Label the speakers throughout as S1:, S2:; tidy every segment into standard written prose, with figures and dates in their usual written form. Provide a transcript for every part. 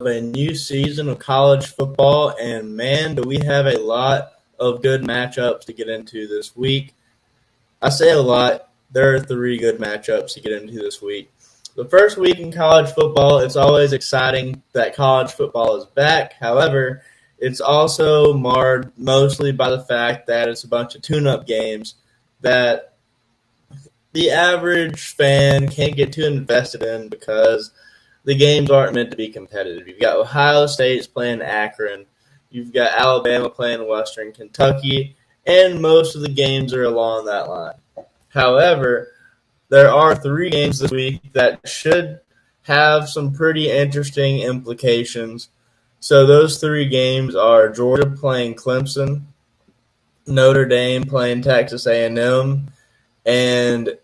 S1: a new season of college football, and man, do we have a lot of good matchups to get into this week. I say a lot. There are 3 good matchups to get into this week. The first week in college football, it's always exciting that college football is back. However, it's also marred mostly by the fact that it's a bunch of tune-up games that the average fan can't get too invested in because the games aren't meant to be competitive. You've got Ohio State's playing Akron. You've got Alabama playing Western Kentucky. And most of the games are along that line. However, there are 3 games this week that should have some pretty interesting implications. So those 3 games are Georgia playing Clemson, Notre Dame playing Texas A&M, and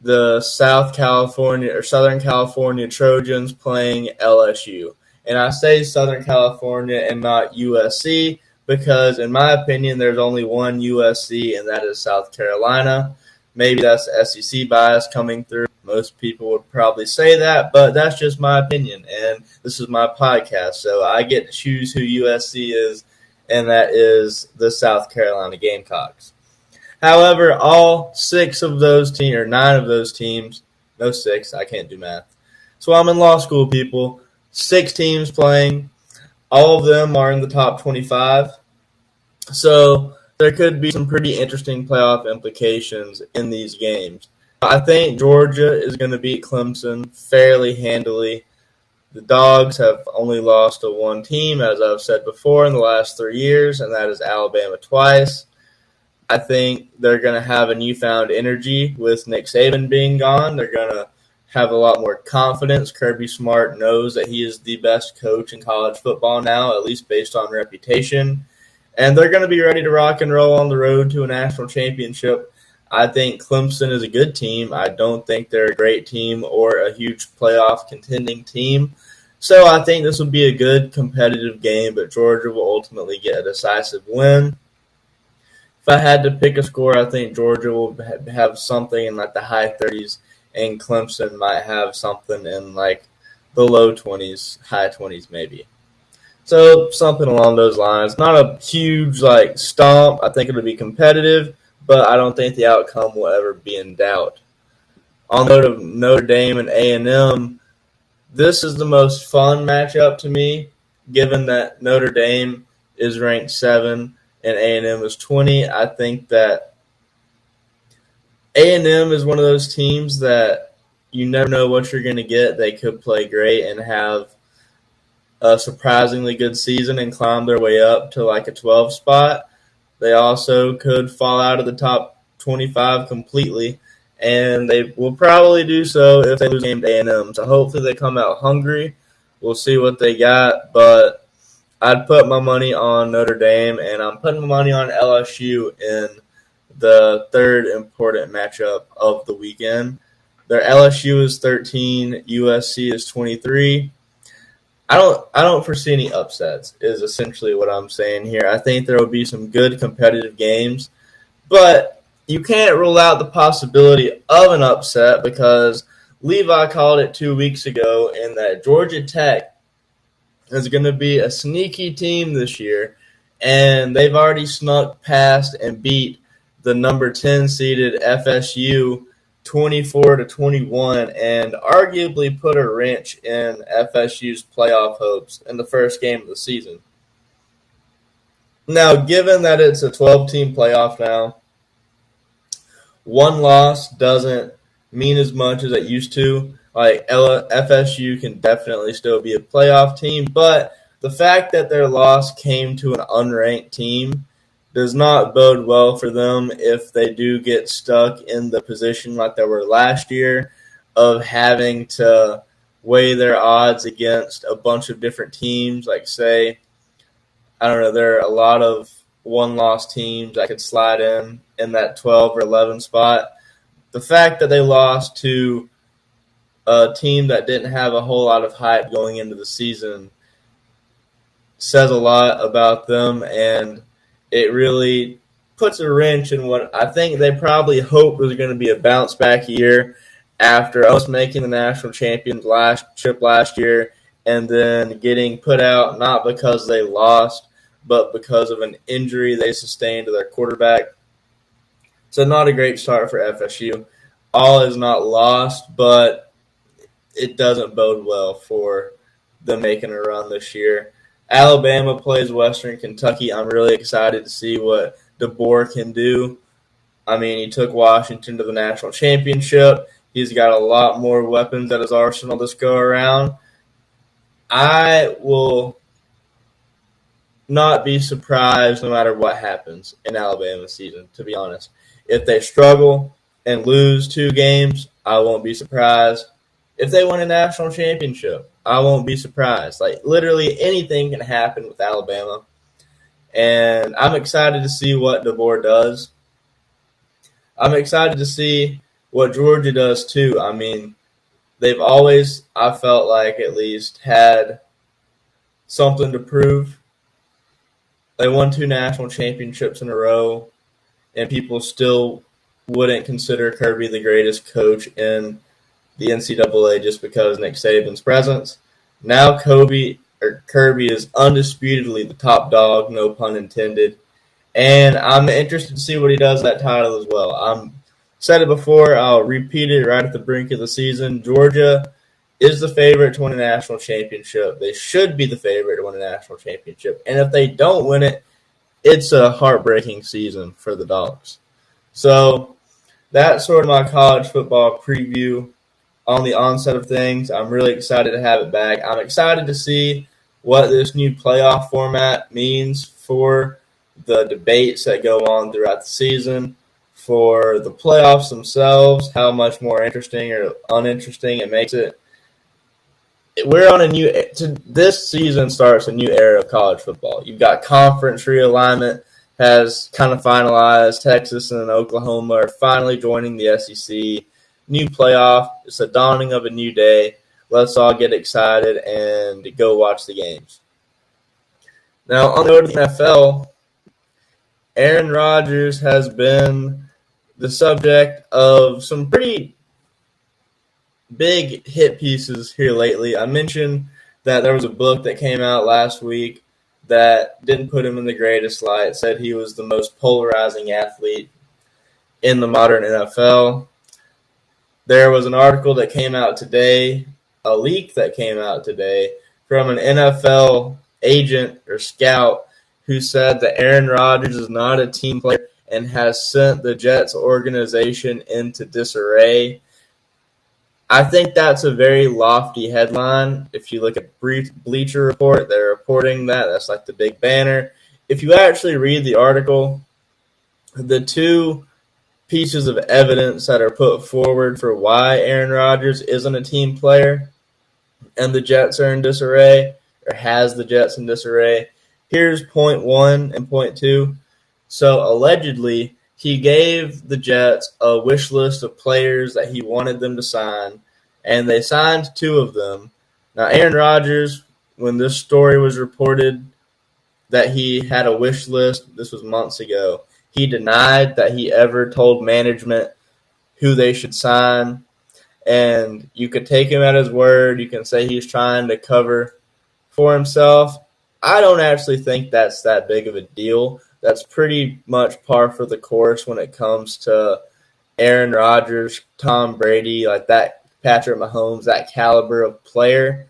S1: the Southern California Trojans playing LSU. And I say Southern California and not USC because, in my opinion, there's only one USC, and that is South Carolina. Maybe that's SEC bias coming through. Most people would probably say that, but that's just my opinion, and this is my podcast, so I get to choose who USC is, and that is the South Carolina Gamecocks. However, all 6 of those teams, or 9 of those teams, no 6, I can't do math. So I'm in law school, people. 6 teams playing. All of them are in the top 25. So there could be some pretty interesting playoff implications in these games. I think Georgia is going to beat Clemson fairly handily. The Dogs have only lost to one team, as I've said before, in the last 3 years, and that is Alabama twice. I think they're going to have a newfound energy with Nick Saban being gone. They're going to have a lot more confidence. Kirby Smart knows that he is the best coach in college football now, at least based on reputation. And they're going to be ready to rock and roll on the road to a national championship. I think Clemson is a good team. I don't think they're a great team or a huge playoff contending team. So I think this will be a good competitive game, but Georgia will ultimately get a decisive win. If I had to pick a score, I think Georgia will have something in like the high 30s, and Clemson might have something in like the low 20s, high 20s maybe. So something along those lines. Not a huge like stomp. I think it'll be competitive, but I don't think the outcome will ever be in doubt. On the note of Notre Dame and A&M, this is the most fun matchup to me, given that Notre Dame is ranked 7 and A&M is 20. I think that A&M is one of those teams that you never know what you're going to get. They could play great and have a surprisingly good season and climb their way up to like a 12 spot. They also could fall out of the top 25 completely, and they will probably do so if they lose the game to A&M. So hopefully they come out hungry. We'll see what they got, but I'd put my money on Notre Dame, and I'm putting my money on LSU in the third important matchup of the weekend. Their LSU is 13, USC is 23. I don't foresee any upsets is essentially what I'm saying here. I think there will be some good competitive games, but you can't rule out the possibility of an upset because Levi called it 2 weeks ago in that Georgia Tech is going to be a sneaky team this year, and they've already snuck past and beat the number 10 seeded FSU 24-21 and arguably put a wrench in FSU's playoff hopes in the first game of the season. Now, given that it's a 12-team playoff now, one loss doesn't mean as much as it used to. Like, FSU can definitely still be a playoff team, but the fact that their loss came to an unranked team does not bode well for them if they do get stuck in the position like they were last year of having to weigh their odds against a bunch of different teams. Like, say, I don't know, there are a lot of one-loss teams that could slide in that 12 or 11 spot. The fact that they lost to a team that didn't have a whole lot of hype going into the season says a lot about them, and it really puts a wrench in what I think they probably hoped was going to be a bounce-back year after us making the national championship last year and then getting put out not because they lost, but because of an injury they sustained to their quarterback. So not a great start for FSU. All is not lost, but it doesn't bode well for them making a run this year. Alabama plays Western Kentucky. I'm really excited to see what DeBoer can do. I mean, he took Washington to the national championship. He's got a lot more weapons at his arsenal this go around. I will not be surprised no matter what happens in Alabama season, to be honest. If they struggle and lose 2 games, I won't be surprised. If they win a national championship, I won't be surprised. Like, literally anything can happen with Alabama. And I'm excited to see what DeBoer does. I'm excited to see what Georgia does, too. I mean, they've always, I felt like at least, had something to prove. They won 2 national championships in a row, and people still wouldn't consider Kirby the greatest coach in the NCAA just because Nick Saban's presence. Now Kirby is undisputedly the top dog, no pun intended. And I'm interested to see what he does with that title as well. I've said it before, I'll repeat it right at the brink of the season. Georgia is the favorite to win a national championship. They should be the favorite to win a national championship. And if they don't win it, it's a heartbreaking season for the Dogs. So that's sort of my college football preview on the onset of things. I'm really excited to have it back. I'm excited to see what this new playoff format means for the debates that go on throughout the season, for the playoffs themselves, how much more interesting or uninteresting it makes it. We're on this season starts a new era of college football. You've got conference realignment has kind of finalized. Texas and Oklahoma are finally joining the SEC. New playoff. It's the dawning of a new day. Let's all get excited and go watch the games. Now, on the road to the NFL, Aaron Rodgers has been the subject of some pretty big hit pieces here lately. I mentioned that there was a book that came out last week that didn't put him in the greatest light, said he was the most polarizing athlete in the modern NFL. There was an article that came out today, a leak that came out today from an NFL agent or scout who said that Aaron Rodgers is not a team player and has sent the Jets organization into disarray. I think that's a very lofty headline. If you look at Bleacher Report, they're reporting that. That's like the big banner. If you actually read the article, the 2 pieces of evidence that are put forward for why Aaron Rodgers isn't a team player and the Jets are in disarray, or has the Jets in disarray. Here's point 1 and point 2. So allegedly, he gave the Jets a wish list of players that he wanted them to sign, and they signed 2 of them. Now, Aaron Rodgers, when this story was reported that he had a wish list, this was months ago, he denied that he ever told management who they should sign. And you could take him at his word. You can say he's trying to cover for himself. I don't actually think that's that big of a deal. That's pretty much par for the course when it comes to Aaron Rodgers, Tom Brady, like that, Patrick Mahomes, that caliber of player.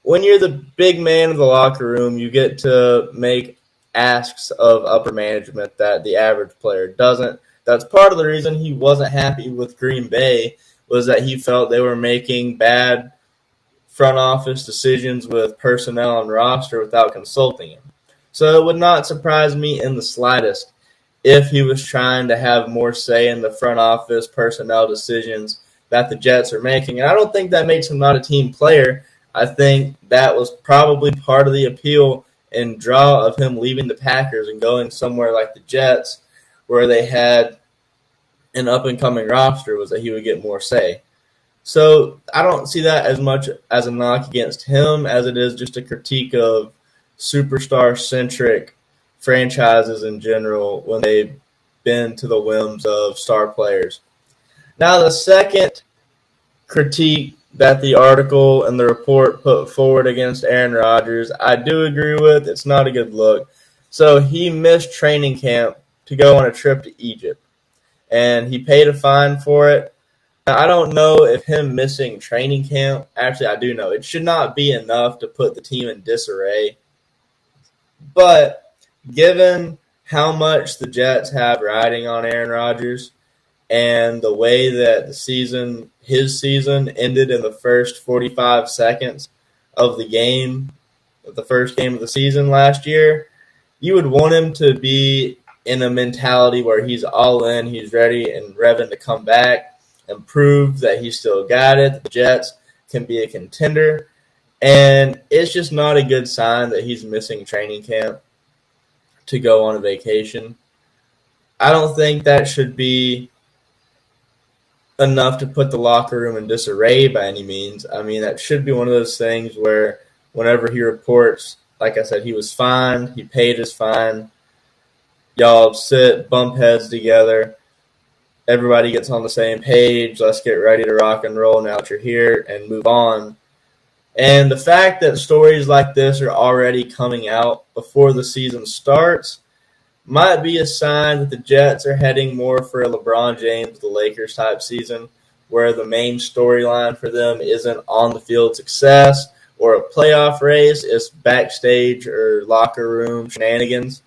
S1: When you're the big man of the locker room, you get to make asks of upper management that the average player doesn't. That's part of the reason he wasn't happy with Green Bay, was that he felt they were making bad front office decisions with personnel and roster without consulting him. So it would not surprise me in the slightest if he was trying to have more say in the front office personnel decisions that the Jets are making. And I don't think that makes him not a team player. I think that was probably part of the appeal and draw of him leaving the Packers and going somewhere like the Jets, where they had an up-and-coming roster, was that he would get more say. So I don't see that as much as a knock against him as it is just a critique of superstar-centric franchises in general when they bend to the whims of star players. Now, the second critique that the article and the report put forward against Aaron Rodgers, I do agree with. It's not a good look. So he missed training camp to go on a trip to Egypt, and he paid a fine for it. Now, I don't know if him missing training camp, actually I do know, it should not be enough to put the team in disarray. But given how much the Jets have riding on Aaron Rodgers and the way that his season ended in the first 45 seconds of the first game of the season last year, you would want him to be in a mentality where he's all in, he's ready and revving to come back and prove that he's still got it. The Jets can be a contender. And it's just not a good sign that he's missing training camp to go on a vacation. I don't think that should be enough to put the locker room in disarray by any means. I mean, that should be one of those things where whenever he reports, like I said, he was fined, he paid his fine, y'all sit, bump heads together, everybody gets on the same page, let's get ready to rock and roll now that you're here and move on. And the fact that stories like this are already coming out before the season starts might be a sign that the Jets are heading more for a LeBron James, the Lakers type season, where the main storyline for them isn't on the field success or a playoff race, it's backstage or locker room shenanigans.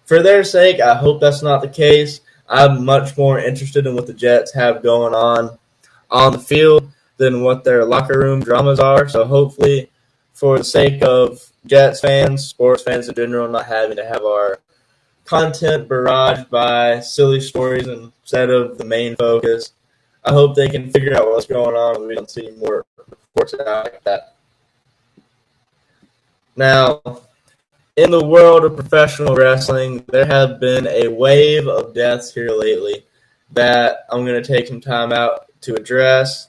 S1: For their sake, I hope that's not the case. I'm much more interested in what the Jets have going on the field than what their locker room dramas are. So hopefully, for the sake of Jets fans, sports fans in general, not having to have our content barraged by silly stories instead of the main focus, I hope they can figure out what's going on and we don't see more reports out like that. Now, in the world of professional wrestling, there have been a wave of deaths here lately that I'm going to take some time out to address.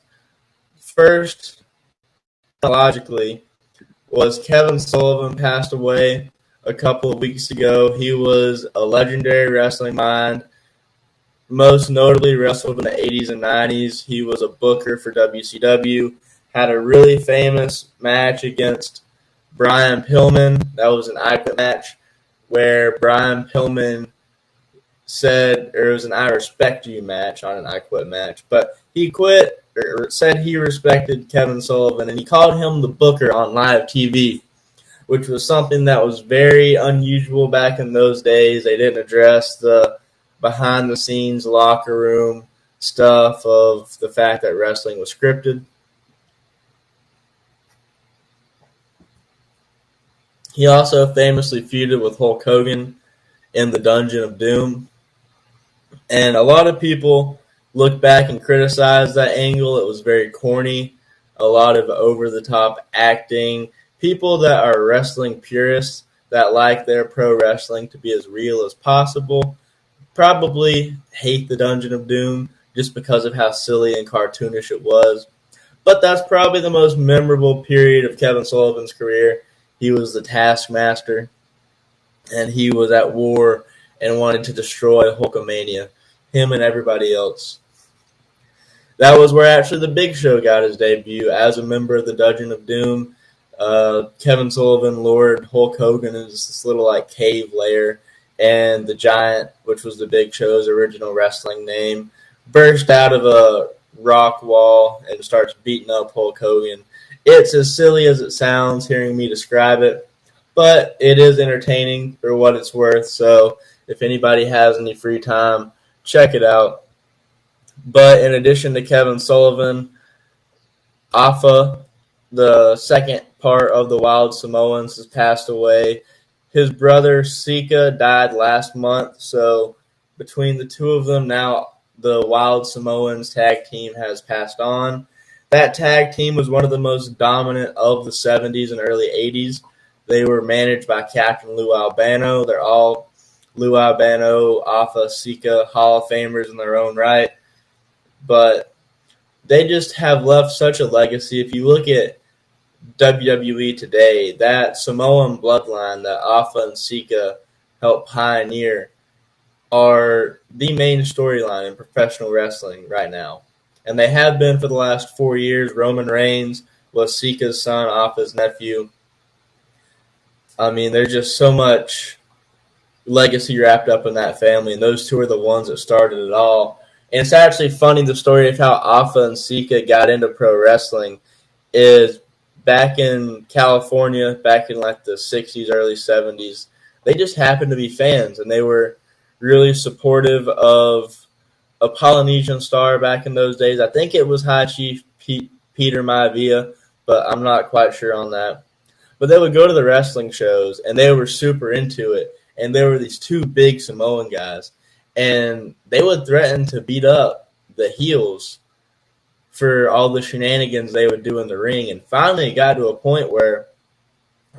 S1: First, chronologically, was Kevin Sullivan passed away a couple of weeks ago. He was a legendary wrestling mind, most notably wrestled in the 80s and 90s. He was a booker for WCW, had a really famous match against Brian Pillman. That was an I Quit match where Brian Pillman said, or it was an I Respect You match, not an I Quit match, but he quit or said he respected Kevin Sullivan, and he called him the booker on live TV, which was something that was very unusual back in those days. They didn't address the behind-the-scenes locker room stuff of the fact that wrestling was scripted. He also famously feuded with Hulk Hogan in the Dungeon of Doom. And a lot of people look back and criticize that angle. It was very corny, a lot of over-the-top acting. People that are wrestling purists that like their pro wrestling to be as real as possible probably hate the Dungeon of Doom just because of how silly and cartoonish it was. But that's probably the most memorable period of Kevin Sullivan's career. He was the Taskmaster, and he was at war and wanted to destroy Hulkamania, him and everybody else. That was where actually the Big Show got his debut as a member of the Dungeon of Doom. Kevin Sullivan lured Hulk Hogan into this little like cave lair, and the Giant, which was the Big Show's original wrestling name, burst out of a rock wall and starts beating up Hulk Hogan. It's as silly as it sounds hearing me describe it, but it is entertaining for what it's worth. So if anybody has any free time, check it out. But in addition to Kevin Sullivan, Afa, the second part of the Wild Samoans, has passed away. His brother Sika died last month, so between the two of them now, the Wild Samoans tag team has passed on. That tag team was one of the most dominant of the 70s and early 80s. They were managed by Captain Lou Albano. They're all Lou Albano, Afa, Sika, Hall of Famers in their own right. But they just have left such a legacy. If you look at WWE today, that Samoan bloodline that Afa and Sika helped pioneer are the main storyline in professional wrestling right now. and they have been for the last 4 years. Roman Reigns was Sika's son, Alpha's nephew. I mean, there's just so much legacy wrapped up in that family, and those two are the ones that started it all. And it's actually funny, the story of how Alpha and Sika got into pro wrestling is back in California, back in like the 60s, early 70s, they just happened to be fans, and they were really supportive of a Polynesian star back in those days. I think it was High Chief Peter Maivia, but I'm not quite sure on that. But they would go to the wrestling shows, and they were super into it. And there were these two big Samoan guys, and they would threaten to beat up the heels for all the shenanigans they would do in the ring. And finally it got to a point where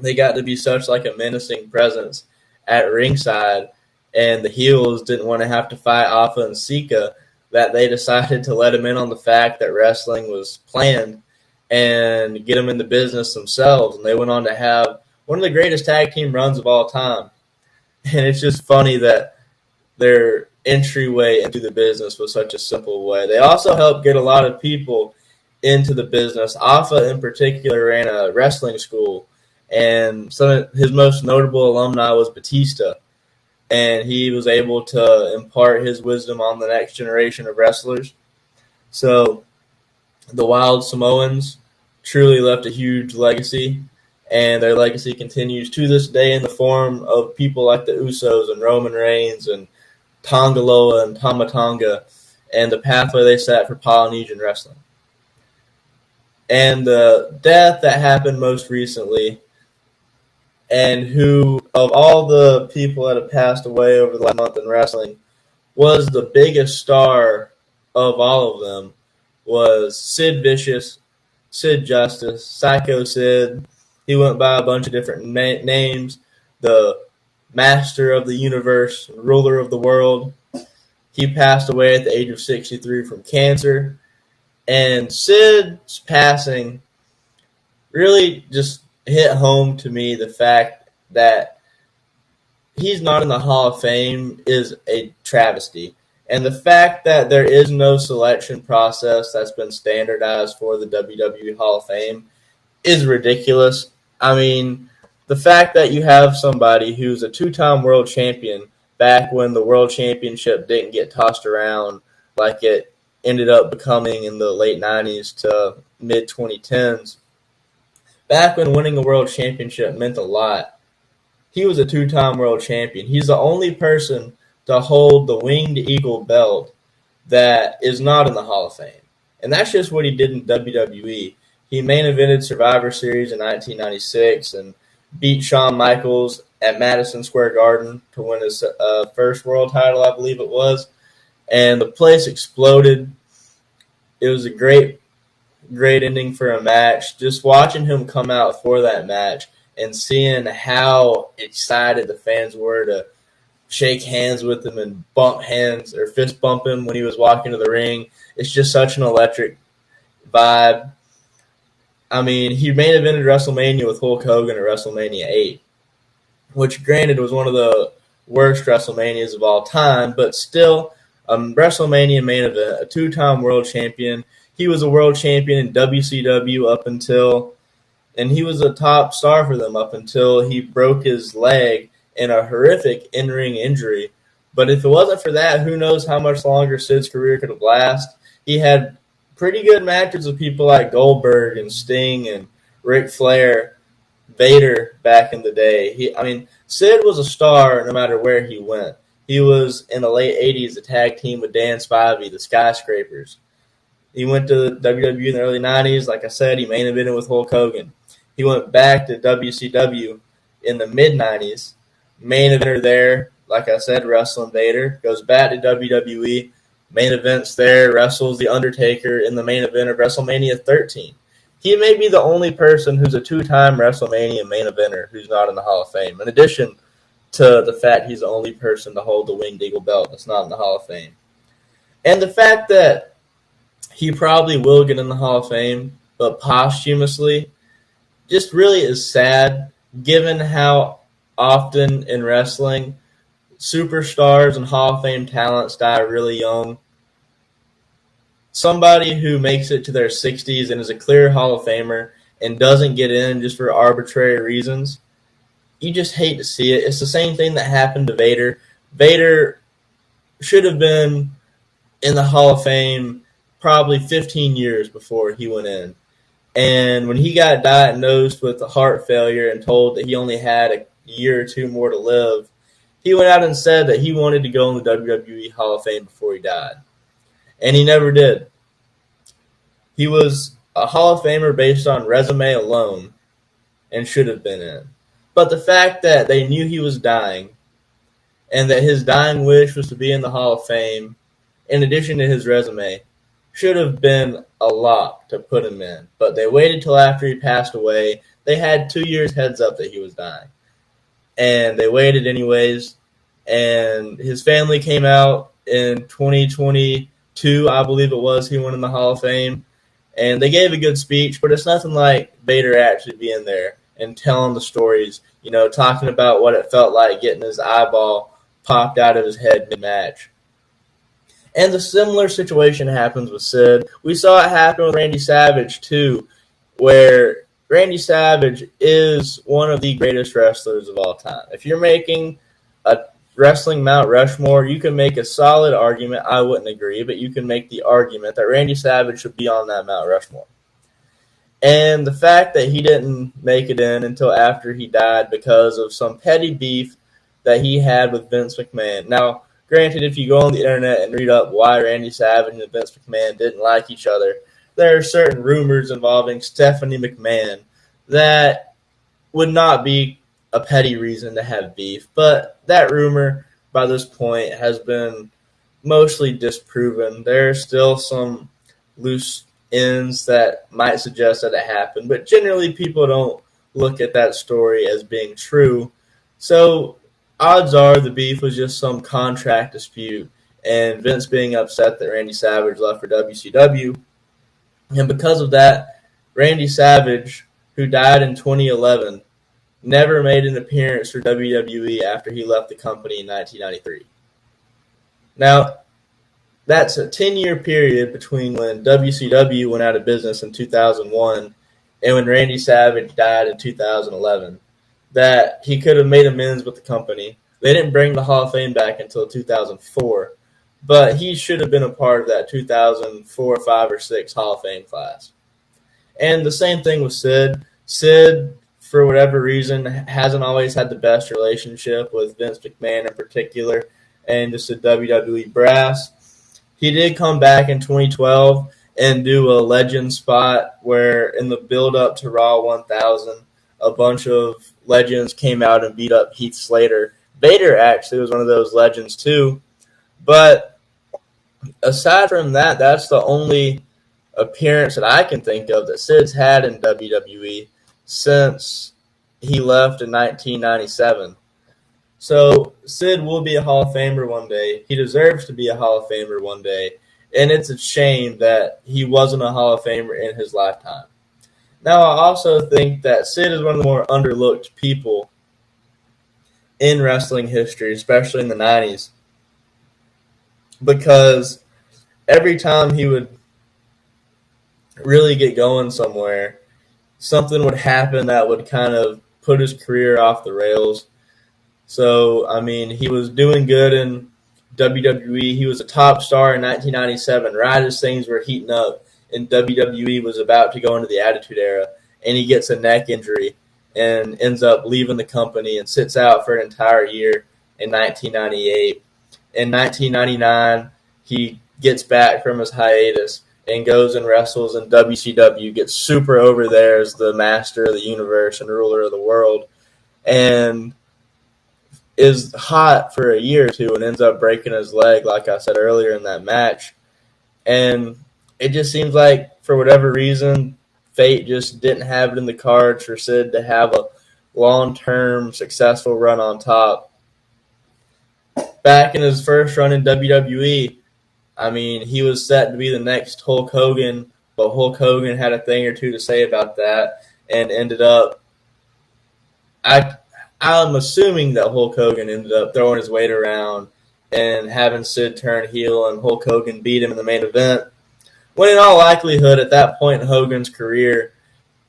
S1: they got to be such like a menacing presence at ringside, and the heels didn't want to have to fight Alpha and Sika, that they decided to let them in on the fact that wrestling was planned and get them in the business themselves. And they went on to have one of the greatest tag team runs of all time. And it's just funny that their entryway into the business was such a simple way. They also helped get a lot of people into the business. Alpha in particular ran a wrestling school, and some of his most notable alumni was Batista. And he was able to impart his wisdom on the next generation of wrestlers. So the Wild Samoans truly left a huge legacy, and their legacy continues to this day in the form of people like the Usos and Roman Reigns and Tongaloa and Tama Tonga, and the pathway they set for Polynesian wrestling. And the death that happened most recently, and who, of all the people that have passed away over the last month in wrestling, was the biggest star of all of them, was Sid Vicious, Sid Justice, Psycho Sid. He went by a bunch of different names. The Master of the Universe, Ruler of the World. He passed away at the age of 63 from cancer. And Sid's passing really just hit home to me. The fact that he's not in the Hall of Fame is a travesty. And the fact that there is no selection process that's been standardized for the WWE Hall of Fame is ridiculous. I mean, the fact that you have somebody who's a two-time world champion back when the world championship didn't get tossed around like it ended up becoming in the late 90s to mid-2010s, back when winning a world championship meant a lot. He was a two-time world champion. He's the only person to hold the Winged Eagle belt that is not in the Hall of Fame. And that's just what he did in WWE. He main evented Survivor Series in 1996 and beat Shawn Michaels at Madison Square Garden to win his first world title, I believe it was. And the place exploded. It was a great ending for a match. Just watching him come out for that match and seeing how excited the fans were to shake hands with him and bump hands or fist bump him when he was walking to the ring. It's just such an electric vibe. I mean, he main evented WrestleMania with Hulk Hogan at WrestleMania 8, which granted was one of the worst WrestleManias of all time, but still a WrestleMania main event, a two-time world champion. He was a world champion in WCW up until, and he was a top star for them up until he broke his leg in a horrific in-ring injury. But if it wasn't for that, who knows how much longer Sid's career could have lasted. He had pretty good matches with people like Goldberg and Sting and Ric Flair, Vader back in the day. Sid was a star no matter where he went. He was in the late 80s, a tag team with Dan Spivey, the Skyscrapers. He went to WWE in the early 90s. Like I said, he main evented with Hulk Hogan. He went back to WCW in the mid-90s. Main eventer there, like I said, wrestling Vader. Goes back to WWE. Main events there, wrestles The Undertaker in the main event of WrestleMania 13. He may be the only person who's a two-time WrestleMania main eventer who's not in the Hall of Fame, in addition to the fact he's the only person to hold the Winged Eagle belt that's not in the Hall of Fame. And the fact that he probably will get in the Hall of Fame, but posthumously, just really is sad, given how often in wrestling superstars and Hall of Fame talents die really young. somebody who makes it to their 60s and is a clear Hall of Famer and doesn't get in just for arbitrary reasons, you just hate to see it. It's the same thing that happened to Vader. Vader should have been in the Hall of Fame probably 15 years before he went in. And when he got diagnosed with a heart failure and told that he only had a year or two more to live, he went out and said that he wanted to go in the WWE Hall of Fame before he died. And he never did. He was a Hall of Famer based on resume alone and should have been in. But the fact that they knew he was dying and that his dying wish was to be in the Hall of Fame, in addition to his resume, should have been a lot to put him in. But they waited till after he passed away. They had 2 years heads up that he was dying. And they waited anyways. And his family came out in 2022, I believe it was, he went in the Hall of Fame. And they gave a good speech, but it's nothing like Vader actually being there and telling the stories, talking about what it felt like getting his eyeball popped out of his head mid-match. And the similar situation happens with Sid. We saw it happen with Randy Savage, too, where Randy Savage is one of the greatest wrestlers of all time. If you're making a wrestling Mount Rushmore, you can make a solid argument. I wouldn't agree, but you can make the argument that Randy Savage should be on that Mount Rushmore. And the fact that he didn't make it in until after he died because of some petty beef that he had with Vince McMahon. Now, granted, if you go on the internet and read up why Randy Savage and Vince McMahon didn't like each other, there are certain rumors involving Stephanie McMahon that would not be a petty reason to have beef. But that rumor, by this point, has been mostly disproven. There are still some loose ends that might suggest that it happened, but generally people don't look at that story as being true. So odds are the beef was just some contract dispute and Vince being upset that Randy Savage left for WCW. And because of that, Randy Savage, who died in 2011, never made an appearance for WWE after he left the company in 1993. Now, that's a 10-year period between when WCW went out of business in 2001 and when Randy Savage died in 2011, that he could have made amends with the company. They didn't bring the Hall of Fame back until 2004, but he should have been a part of that 2004, 5, or 6 Hall of Fame class. And the same thing with Sid. Sid, for whatever reason, hasn't always had the best relationship with Vince McMahon in particular and just the WWE brass. He did come back in 2012 and do a legend spot where in the build-up to Raw 1000, a bunch of legends came out and beat up Heath Slater. Vader actually was one of those legends too. But aside from that, that's the only appearance that I can think of that Sid's had in WWE since he left in 1997. So Sid will be a Hall of Famer one day. He deserves to be a Hall of Famer one day. And it's a shame that he wasn't a Hall of Famer in his lifetime. Now, I also think that Sid is one of the more underlooked people in wrestling history, especially in the 90s. Because every time he would really get going somewhere, something would happen that would kind of put his career off the rails. So, I mean, he was doing good in WWE. He was a top star in 1997, right as things were heating up, and WWE was about to go into the Attitude Era, and he gets a neck injury and ends up leaving the company and sits out for an entire year in 1998. In 1999, he gets back from his hiatus and goes and wrestles in WCW, gets super over there as the master of the universe and ruler of the world, and is hot for a year or two and ends up breaking his leg, like I said earlier in that match. And it just seems like, for whatever reason, fate just didn't have it in the cards for Sid to have a long-term successful run on top. Back in his first run in WWE, I mean, he was set to be the next Hulk Hogan, but Hulk Hogan had a thing or two to say about that and ended up I'm assuming that Hulk Hogan ended up throwing his weight around and having Sid turn heel and Hulk Hogan beat him in the main event. when in all likelihood, at that point in Hogan's career,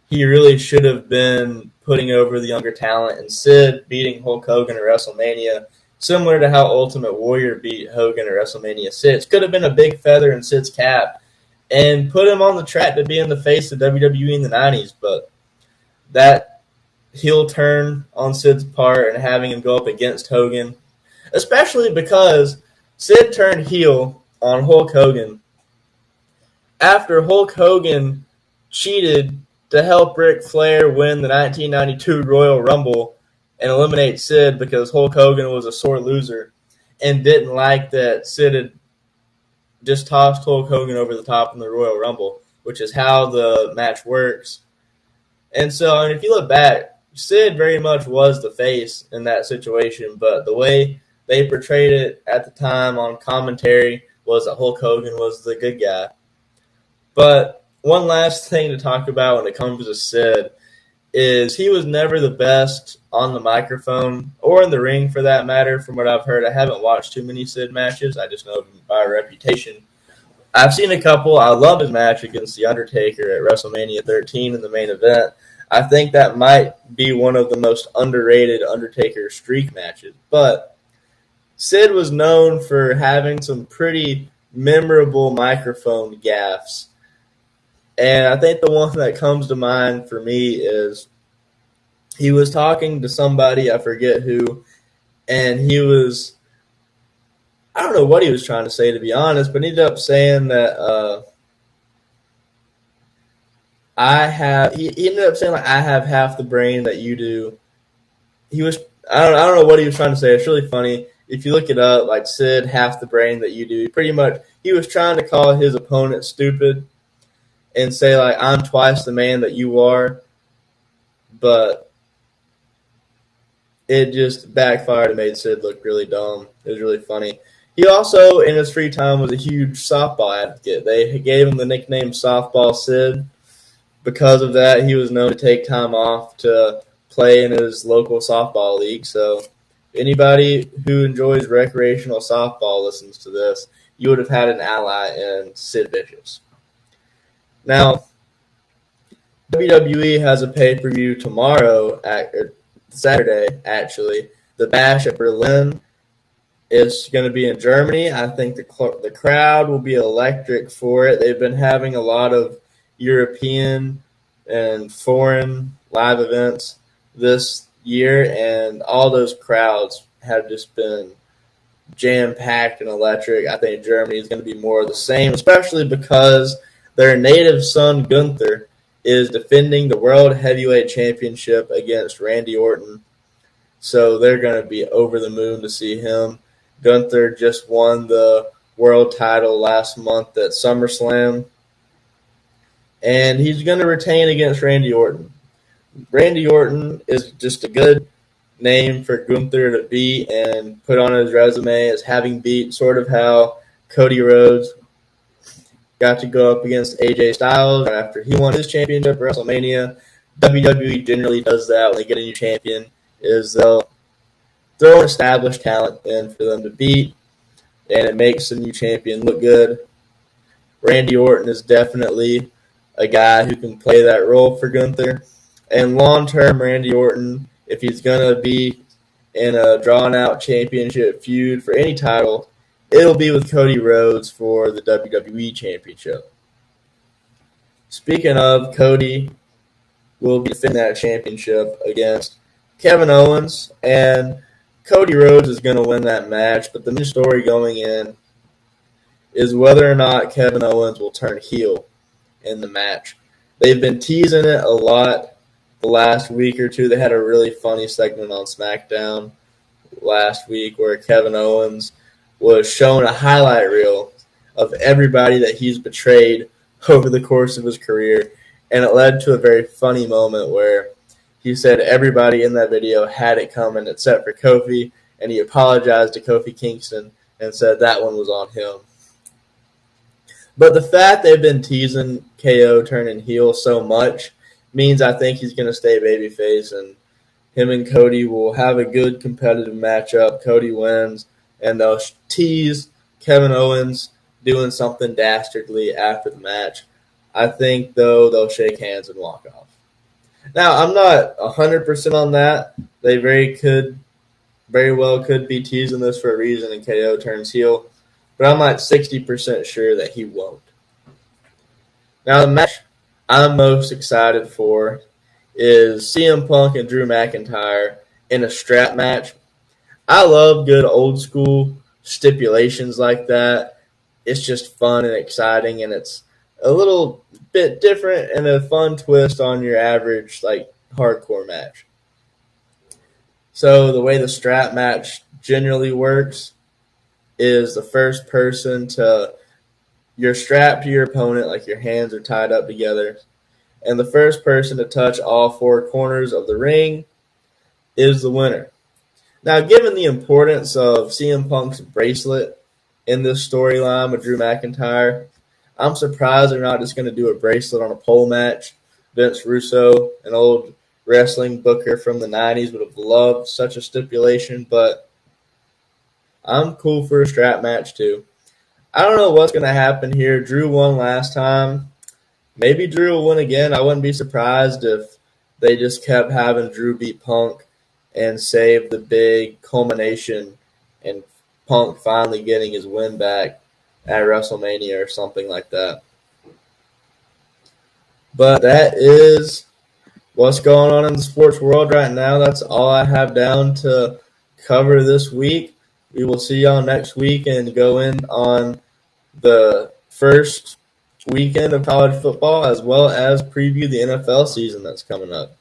S1: he really should have been putting over the younger talent, and Sid beating Hulk Hogan at WrestleMania, similar to how Ultimate Warrior beat Hogan at WrestleMania 6, could have been a big feather in Sid's cap and put him on the track to be in the face of WWE in the 90s. But that heel turn on Sid's part and having him go up against Hogan, especially because Sid turned heel on Hulk Hogan after Hulk Hogan cheated to help Ric Flair win the 1992 Royal Rumble and eliminate Sid because Hulk Hogan was a sore loser and didn't like that Sid had just tossed Hulk Hogan over the top in the Royal Rumble, which is how the match works. And so, I mean, if you look back, Sid very much was the face in that situation, but the way they portrayed it at the time on commentary was that Hulk Hogan was the good guy. But one last thing to talk about when it comes to Sid is he was never the best on the microphone or in the ring for that matter, from what I've heard. I haven't watched too many Sid matches. I just know him by reputation. I've seen a couple. I love his match against The Undertaker at WrestleMania 13 in the main event. I think that might be one of the most underrated Undertaker streak matches. But Sid was known for having some pretty memorable microphone gaffes. And I think the one that comes to mind for me is he was talking to somebody, I forget who, and I don't know what he was trying to say, to be honest, but he ended up saying that he ended up saying, like, I have half the brain that you do. I don't know what he was trying to say. It's really funny. If you look it up, like, Sid, half the brain that you do, pretty much he was trying to call his opponent stupid and say, like, I'm twice the man that you are, but it just backfired and made Sid look really dumb. It was really funny. He also, in his free time, was a huge softball advocate. They gave him the nickname Softball Sid. Because of that, he was known to take time off to play in his local softball league. So anybody who enjoys recreational softball listens to this, you would have had an ally in Sid Vicious. Now, WWE has a pay-per-view tomorrow, Saturday, actually. The Bash at Berlin is going to be in Germany. I think the crowd will be electric for it. They've been having a lot of European and foreign live events this year, and all those crowds have just been jam-packed and electric. I think Germany is going to be more of the same, especially because their native son, Gunther, is defending the World Heavyweight Championship against Randy Orton. So they're going to be over the moon to see him. Gunther just won the world title last month at SummerSlam, and he's going to retain against Randy Orton. Randy Orton is just a good name for Gunther to beat and put on his resume as having beat, sort of how Cody Rhodes got to go up against AJ Styles after he won his championship at WrestleMania. WWE generally does that when they get a new champion, is they'll throw an established talent in for them to beat, and it makes the new champion look good. Randy Orton is definitely a guy who can play that role for Gunther. And long-term, Randy Orton, if he's going to be in a drawn-out championship feud for any title, it'll be with Cody Rhodes for the WWE Championship. Speaking of, Cody will be defending that championship against Kevin Owens, and Cody Rhodes is going to win that match, but the main story going in is whether or not Kevin Owens will turn heel in the match. They've been teasing it a lot the last week or two. They had a really funny segment on SmackDown last week where Kevin Owens was shown a highlight reel of everybody that he's betrayed over the course of his career, and it led to a very funny moment where he said everybody in that video had it coming except for Kofi, and he apologized to Kofi Kingston and said that one was on him. But the fact they've been teasing KO turning heel so much means I think he's going to stay babyface, and him and Cody will have a good competitive matchup. Cody wins, and they'll tease Kevin Owens doing something dastardly after the match. I think, though, they'll shake hands and walk off. Now, I'm not 100% on that. They very well could be teasing this for a reason and KO turns heel, but I'm like 60% sure that he won't. Now, the match I'm most excited for is CM Punk and Drew McIntyre in a strap match. I love good old school stipulations like that. It's just fun and exciting, and it's a little bit different and a fun twist on your average like hardcore match. So the way the strap match generally works is the first person to you're strapped to your opponent, like your hands are tied up together, and the first person to touch all four corners of the ring is the winner. Now, given the importance of CM Punk's bracelet in this storyline with Drew McIntyre, I'm surprised they're not just going to do a bracelet on a pole match. Vince Russo, an old wrestling booker from the 90s, would have loved such a stipulation, but I'm cool for a strap match too. I don't know what's going to happen here. Drew won last time. Maybe Drew will win again. I wouldn't be surprised if they just kept having Drew beat Punk and save the big culmination and Punk finally getting his win back at WrestleMania or something like that. But that is what's going on in the sports world right now. That's all I have down to cover this week. We will see y'all next week and go in on the first weekend of college football as well as preview the NFL season that's coming up.